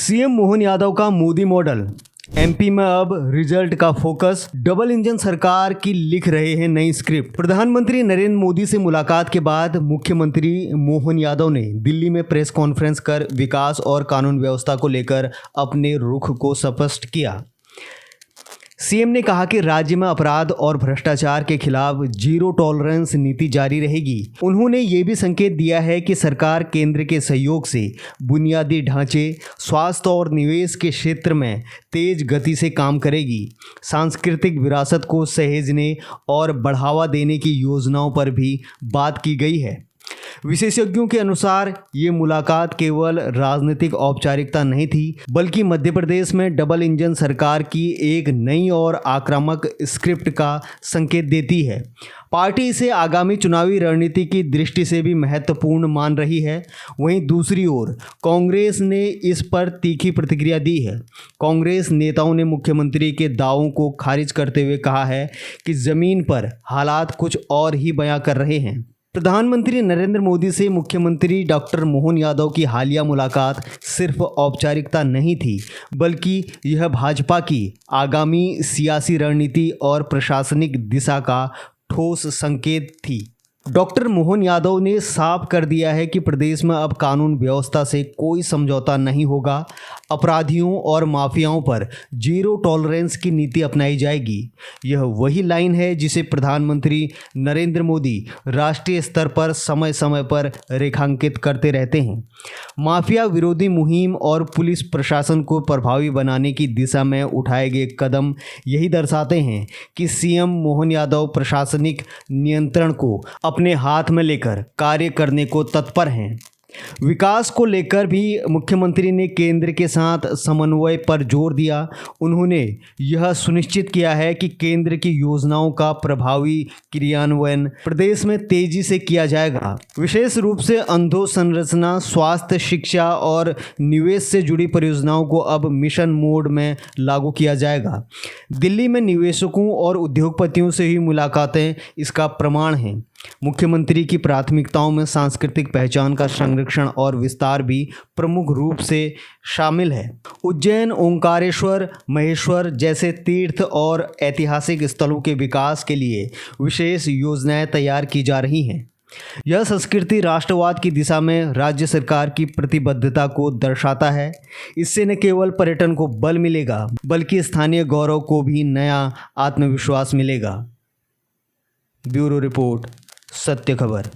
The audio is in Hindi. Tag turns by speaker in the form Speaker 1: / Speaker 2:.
Speaker 1: सीएम मोहन यादव का मोदी मॉडल। एमपी में अब रिजल्ट का फोकस। डबल इंजन सरकार की लिख रहे हैं नई स्क्रिप्ट। प्रधानमंत्री नरेंद्र मोदी से मुलाकात के बाद मुख्यमंत्री मोहन यादव ने दिल्ली में प्रेस कॉन्फ्रेंस कर विकास और कानून व्यवस्था को लेकर अपने रुख को स्पष्ट किया। सीएम ने कहा कि राज्य में अपराध और भ्रष्टाचार के खिलाफ जीरो टॉलरेंस नीति जारी रहेगी। उन्होंने ये भी संकेत दिया है कि सरकार केंद्र के सहयोग से बुनियादी ढांचे, स्वास्थ्य और निवेश के क्षेत्र में तेज गति से काम करेगी। सांस्कृतिक विरासत को सहेजने और बढ़ावा देने की योजनाओं पर भी बात की गई है। विशेषज्ञों के अनुसार ये मुलाकात केवल राजनीतिक औपचारिकता नहीं थी, बल्कि मध्य प्रदेश में डबल इंजन सरकार की एक नई और आक्रामक स्क्रिप्ट का संकेत देती है। पार्टी इसे आगामी चुनावी रणनीति की दृष्टि से भी महत्वपूर्ण मान रही है। वहीं दूसरी ओर कांग्रेस ने इस पर तीखी प्रतिक्रिया दी है। कांग्रेस नेताओं ने मुख्यमंत्री के दावों को खारिज करते हुए कहा है कि जमीन पर हालात कुछ और ही बयां कर रहे हैं। प्रधानमंत्री नरेंद्र मोदी से मुख्यमंत्री डॉक्टर मोहन यादव की हालिया मुलाकात सिर्फ औपचारिकता नहीं थी, बल्कि यह भाजपा की आगामी सियासी रणनीति और प्रशासनिक दिशा का ठोस संकेत थी। डॉक्टर मोहन यादव ने साफ कर दिया है कि प्रदेश में अब कानून व्यवस्था से कोई समझौता नहीं होगा। अपराधियों और माफियाओं पर जीरो टॉलरेंस की नीति अपनाई जाएगी। यह वही लाइन है जिसे प्रधानमंत्री नरेंद्र मोदी राष्ट्रीय स्तर पर समय समय पर रेखांकित करते रहते हैं। माफिया विरोधी मुहिम और पुलिस प्रशासन को प्रभावी बनाने की दिशा में उठाए गए कदम यही दर्शाते हैं कि सीएम मोहन यादव प्रशासनिक नियंत्रण को अपने हाथ में लेकर कार्य करने को तत्पर हैं। विकास को लेकर भी मुख्यमंत्री ने केंद्र के साथ समन्वय पर जोर दिया। उन्होंने यह सुनिश्चित किया है कि केंद्र की योजनाओं का प्रभावी क्रियान्वयन प्रदेश में तेजी से किया जाएगा। विशेष रूप से अधोसंरचना, स्वास्थ्य, शिक्षा और निवेश से जुड़ी परियोजनाओं को अब मिशन मोड में लागू किया जाएगा। दिल्ली में निवेशकों और उद्योगपतियों से हुई मुलाकातें इसका प्रमाण हैं। मुख्यमंत्री की प्राथमिकताओं में सांस्कृतिक पहचान का संरक्षण और विस्तार भी प्रमुख रूप से शामिल है। उज्जैन, ओंकारेश्वर, महेश्वर जैसे तीर्थ और ऐतिहासिक स्थलों के विकास के लिए विशेष योजनाएं तैयार की जा रही हैं। यह संस्कृति राष्ट्रवाद की दिशा में राज्य सरकार की प्रतिबद्धता को दर्शाता है। इससे न केवल पर्यटन को बल मिलेगा, बल्कि स्थानीय गौरव को भी नया आत्मविश्वास मिलेगा। ब्यूरो रिपोर्ट, सत्य खबर।